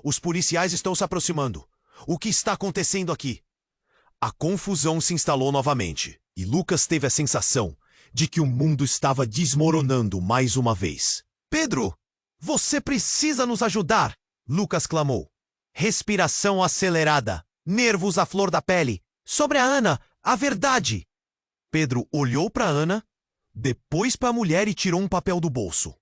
Speaker 1: Os policiais estão se aproximando. O que está acontecendo aqui? A confusão se instalou novamente, e Lucas teve a sensação de que o mundo estava desmoronando mais uma vez. Pedro, você precisa nos ajudar! Lucas clamou. Respiração acelerada, nervos à flor da pele. Sobre a Ana, a verdade! Pedro olhou para Ana, depois para a mulher e tirou um papel do bolso.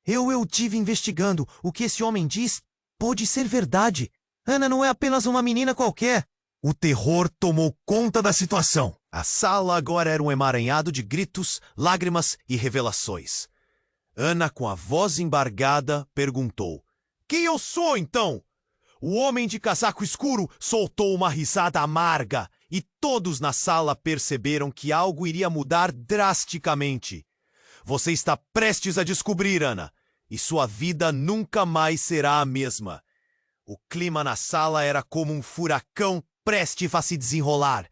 Speaker 1: Eu tive investigando. O que esse homem diz pode ser verdade. Ana não é apenas uma menina qualquer. O terror tomou conta da situação. A sala agora era um emaranhado de gritos, lágrimas e revelações. Ana, com a voz embargada, perguntou: Quem eu sou, então? O homem de casaco escuro soltou uma risada amarga e todos na sala perceberam que algo iria mudar drasticamente. Você está prestes a descobrir, Ana, e sua vida nunca mais será a mesma. O clima na sala era como um furacão prestes a se desenrolar.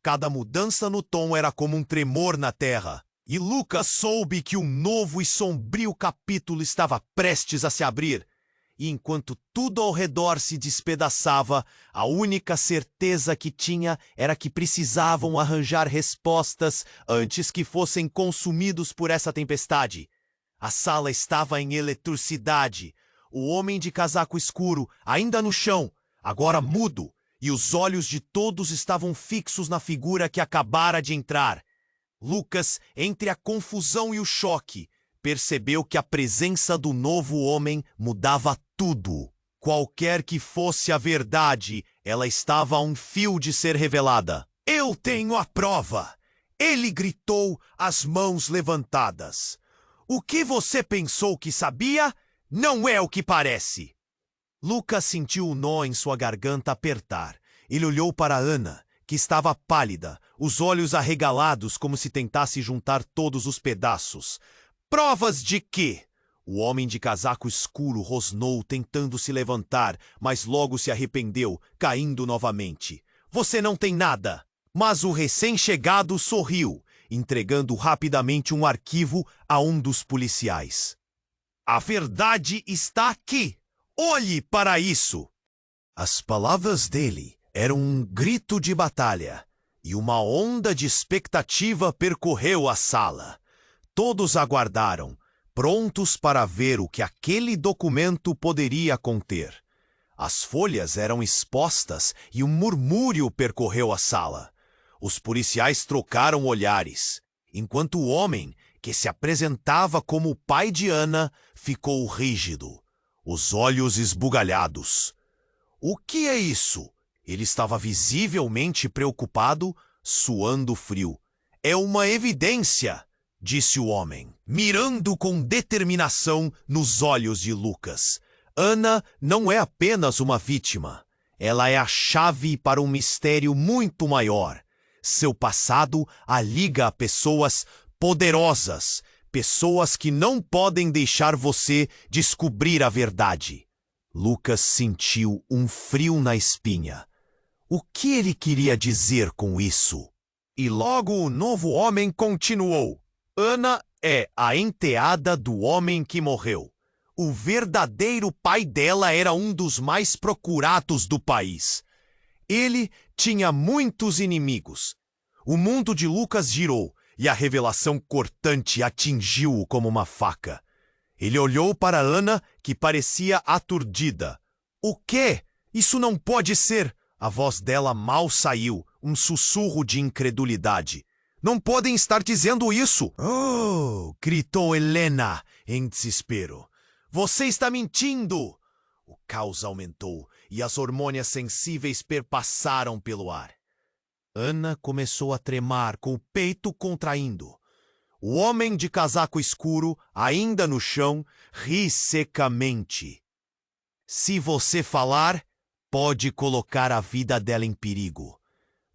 Speaker 1: Cada mudança no tom era como um tremor na terra. E Lucas soube que um novo e sombrio capítulo estava prestes a se abrir. E enquanto tudo ao redor se despedaçava, a única certeza que tinha era que precisavam arranjar respostas antes que fossem consumidos por essa tempestade. A sala estava em eletricidade. O homem de casaco escuro, ainda no chão, agora mudo, e os olhos de todos estavam fixos na figura que acabara de entrar. Lucas, entre a confusão e o choque, percebeu que a presença do novo homem mudava tudo. Qualquer que fosse a verdade, ela estava a um fio de ser revelada. Eu tenho a prova! Ele gritou, as mãos levantadas. O que você pensou que sabia não é o que parece. Lucas sentiu o nó em sua garganta apertar. Ele olhou para Ana, que estava pálida, os olhos arregalados como se tentasse juntar todos os pedaços. Provas de quê? O homem de casaco escuro rosnou tentando se levantar, mas logo se arrependeu, caindo novamente. Você não tem nada. Mas o recém-chegado sorriu, entregando rapidamente um arquivo a um dos policiais. A verdade está aqui. Olhe para isso! As palavras dele eram um grito de batalha, e uma onda de expectativa percorreu a sala. Todos aguardaram, prontos para ver o que aquele documento poderia conter. As folhas eram expostas e um murmúrio percorreu a sala. Os policiais trocaram olhares, enquanto o homem, que se apresentava como o pai de Ana, ficou rígido, os olhos esbugalhados. O que é isso? Ele estava visivelmente preocupado, suando frio. É uma evidência, disse o homem, mirando com determinação nos olhos de Lucas. Ana não é apenas uma vítima. Ela é a chave para um mistério muito maior. Seu passado a liga a pessoas poderosas, pessoas que não podem deixar você descobrir a verdade. Lucas sentiu um frio na espinha. O que ele queria dizer com isso? E logo o novo homem continuou. Ana é a enteada do homem que morreu. O verdadeiro pai dela era um dos mais procurados do país. Ele tinha muitos inimigos. O mundo de Lucas girou e a revelação cortante atingiu-o como uma faca. Ele olhou para Ana, que parecia aturdida. O quê? Isso não pode ser! A voz dela mal saiu, um sussurro de incredulidade. Não podem estar dizendo isso! Oh! Gritou Helena, em desespero. Você está mentindo! O caos aumentou e as hormônias sensíveis perpassaram pelo ar. Ana começou a tremar, com o peito contraindo. O homem de casaco escuro, ainda no chão, ri secamente. Se você falar, pode colocar a vida dela em perigo.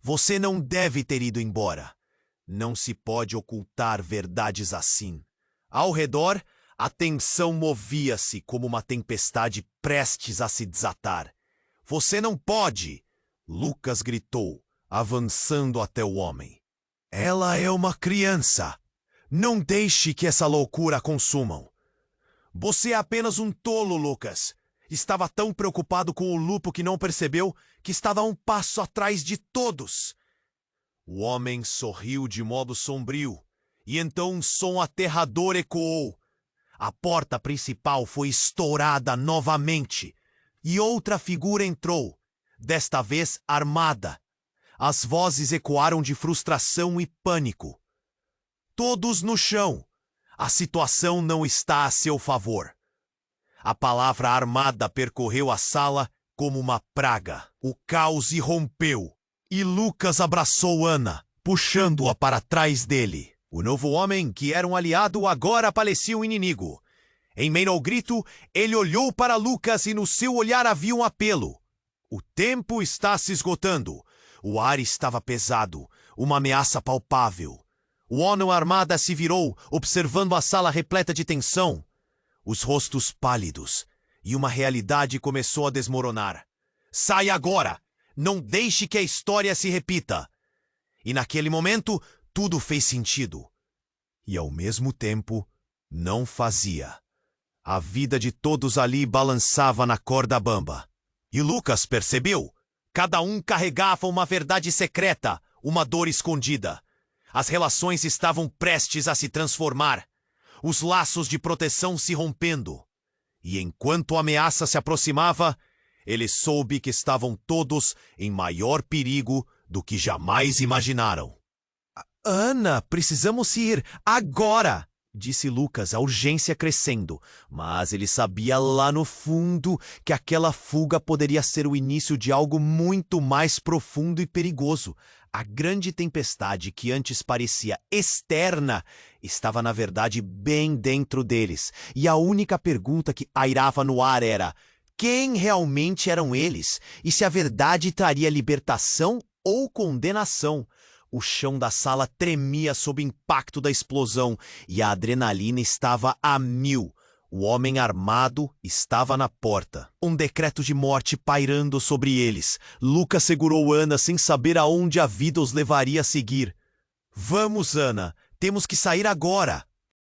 Speaker 1: Você não deve ter ido embora. Não se pode ocultar verdades assim. Ao redor, a tensão movia-se como uma tempestade prestes a se desatar. Você não pode! Lucas gritou, avançando até o homem. Ela é uma criança. Não deixe que essa loucura a consumam. Você é apenas um tolo, Lucas. Estava tão preocupado com o lupo que não percebeu que estava a um passo atrás de todos. O homem sorriu de modo sombrio, e então um som aterrador ecoou. A porta principal foi estourada novamente, e outra figura entrou, desta vez armada. As vozes ecoaram de frustração e pânico. Todos no chão. A situação não está a seu favor. A palavra armada percorreu a sala como uma praga. O caos irrompeu, e Lucas abraçou Ana, puxando-a para trás dele. O novo homem, que era um aliado, agora parecia um inimigo. Em meio ao grito, ele olhou para Lucas e no seu olhar havia um apelo. O tempo está se esgotando. O ar estava pesado, uma ameaça palpável. O homem armado se virou, observando a sala repleta de tensão. Os rostos pálidos, e uma realidade começou a desmoronar. Saia agora! Não deixe que a história se repita! E naquele momento, tudo fez sentido. E ao mesmo tempo, não fazia. A vida de todos ali balançava na corda bamba. E Lucas percebeu. Cada um carregava uma verdade secreta, uma dor escondida. As relações estavam prestes a se transformar. Os laços de proteção se rompendo. E enquanto a ameaça se aproximava, ele soube que estavam todos em maior perigo do que jamais imaginaram. Ana, precisamos ir agora! Disse Lucas, a urgência crescendo. Mas ele sabia lá no fundo que aquela fuga poderia ser o início de algo muito mais profundo e perigoso. A grande tempestade que antes parecia externa estava na verdade bem dentro deles. E a única pergunta que pairava no ar era: quem realmente eram eles? E se a verdade traria libertação ou condenação? O chão da sala tremia sob o impacto da explosão e a adrenalina estava a mil. O homem armado estava na porta. Um decreto de morte pairando sobre eles. Lucas segurou Ana sem saber aonde a vida os levaria a seguir. Vamos, Ana, temos que sair agora!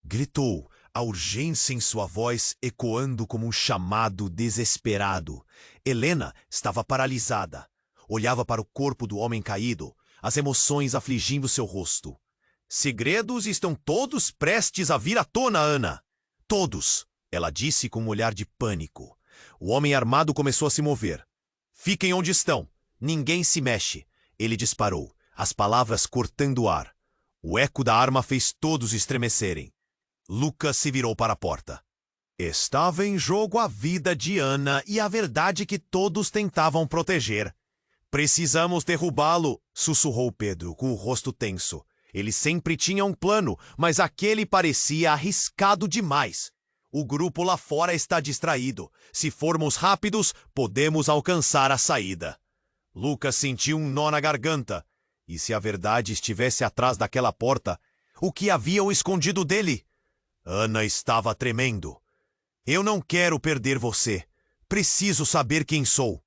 Speaker 1: Gritou, a urgência em sua voz ecoando como um chamado desesperado. Helena estava paralisada. Olhava para o corpo do homem caído, as emoções afligindo seu rosto. Segredos estão todos prestes a vir à tona, Ana. Todos, ela disse com um olhar de pânico. O homem armado começou a se mover. Fiquem onde estão. Ninguém se mexe. Ele disparou, as palavras cortando o ar. O eco da arma fez todos estremecerem. Lucas se virou para a porta. Estava em jogo a vida de Ana e a verdade que todos tentavam proteger. Precisamos derrubá-lo, sussurrou Pedro, com o rosto tenso. Ele sempre tinha um plano, mas aquele parecia arriscado demais. O grupo lá fora está distraído. Se formos rápidos, podemos alcançar a saída. Lucas sentiu um nó na garganta. E se a verdade estivesse atrás daquela porta, o que haviam escondido dele? Ana estava tremendo. Eu não quero perder você. Preciso saber quem sou.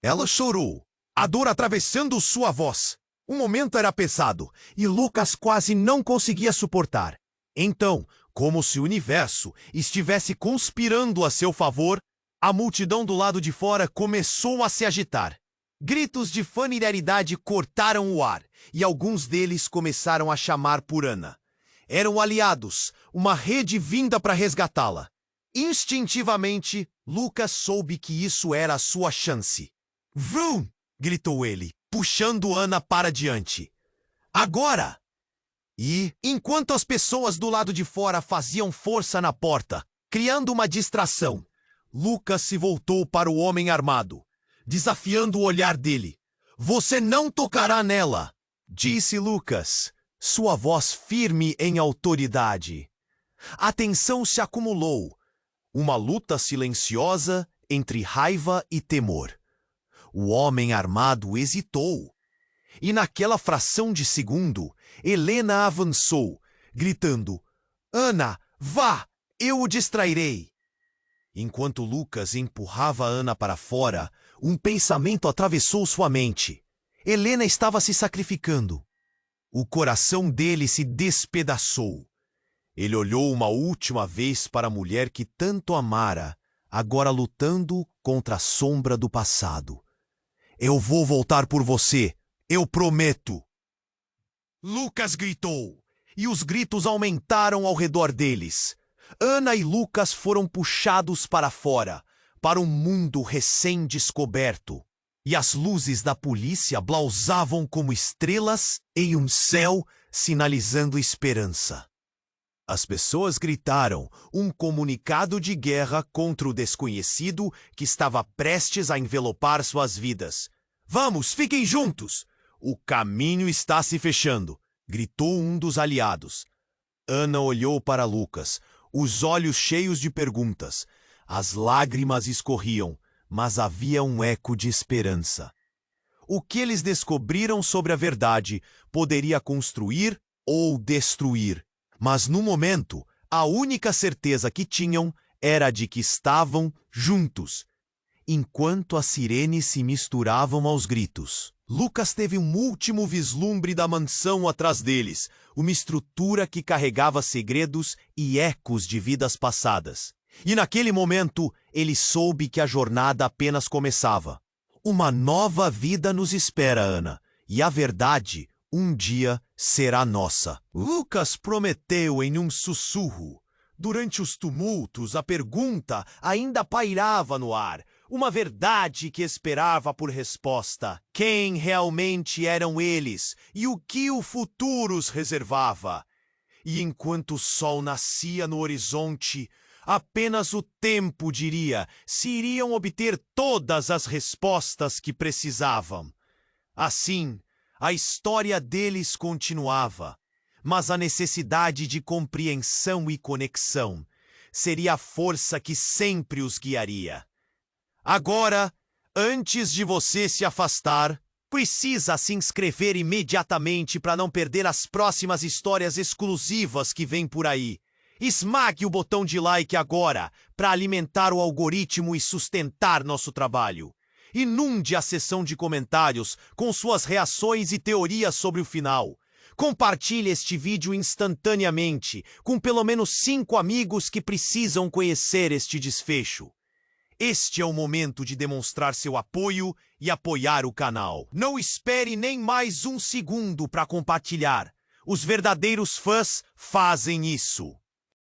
Speaker 1: Ela chorou, a dor atravessando sua voz. O momento era pesado e Lucas quase não conseguia suportar. Então, Como se o universo estivesse conspirando a seu favor, a multidão do lado de fora começou a se agitar. Gritos de familiaridade cortaram o ar, e alguns deles começaram a chamar por Ana. Eram aliados, uma rede vinda para resgatá-la. Instintivamente, Lucas soube que isso era a sua chance. "Vroom!" gritou ele, puxando Ana para diante. "Agora!" E, enquanto as pessoas do lado de fora faziam força na porta, criando uma distração, Lucas se voltou para o homem armado, desafiando o olhar dele. "Você não tocará nela!" disse Lucas, sua voz firme em autoridade. A tensão se acumulou, uma luta silenciosa entre raiva e temor. O homem armado hesitou. E naquela fração de segundo, Helena avançou, gritando: "Ana, vá! Eu o distrairei!" Enquanto Lucas empurrava Ana para fora, um pensamento atravessou sua mente. Helena estava se sacrificando. O coração dele se despedaçou. Ele olhou uma última vez para a mulher que tanto amara, agora lutando contra a sombra do passado. "Eu vou voltar por você, eu prometo!" Lucas gritou, e os gritos aumentaram ao redor deles. Ana e Lucas foram puxados para fora, para um mundo recém-descoberto. E as luzes da polícia blausavam como estrelas em um céu sinalizando esperança. As pessoas gritaram um comunicado de guerra contra o desconhecido que estava prestes a envelopar suas vidas. "Vamos, fiquem juntos! O caminho está se fechando!" gritou um dos aliados. Ana olhou para Lucas, os olhos cheios de perguntas. As lágrimas escorriam, mas havia um eco de esperança. O que eles descobriram sobre a verdade poderia construir ou destruir. Mas no momento, a única certeza que tinham era de que estavam juntos. Enquanto as sirenes se misturavam aos gritos, Lucas teve um último vislumbre da mansão atrás deles, uma estrutura que carregava segredos e ecos de vidas passadas. E naquele momento, ele soube que a jornada apenas começava. Uma nova vida nos espera, Ana, e a verdade um dia será nossa. Lucas prometeu em um sussurro. Durante os tumultos, a pergunta ainda pairava no ar. Uma verdade que esperava por resposta. Quem realmente eram eles e o que o futuro os reservava? E enquanto o sol nascia no horizonte, apenas o tempo diria se iriam obter todas as respostas que precisavam. Assim, a história deles continuava, mas a necessidade de compreensão e conexão seria a força que sempre os guiaria. Agora, antes de você se afastar, precisa se inscrever imediatamente para não perder as próximas histórias exclusivas que vêm por aí. Esmague o botão de like agora para alimentar o algoritmo e sustentar nosso trabalho. Inunde a seção de comentários com suas reações e teorias sobre o final. Compartilhe este vídeo instantaneamente com pelo menos 5 amigos que precisam conhecer este desfecho. Este é o momento de demonstrar seu apoio e apoiar o canal. Não espere nem mais um segundo para compartilhar. Os verdadeiros fãs fazem isso.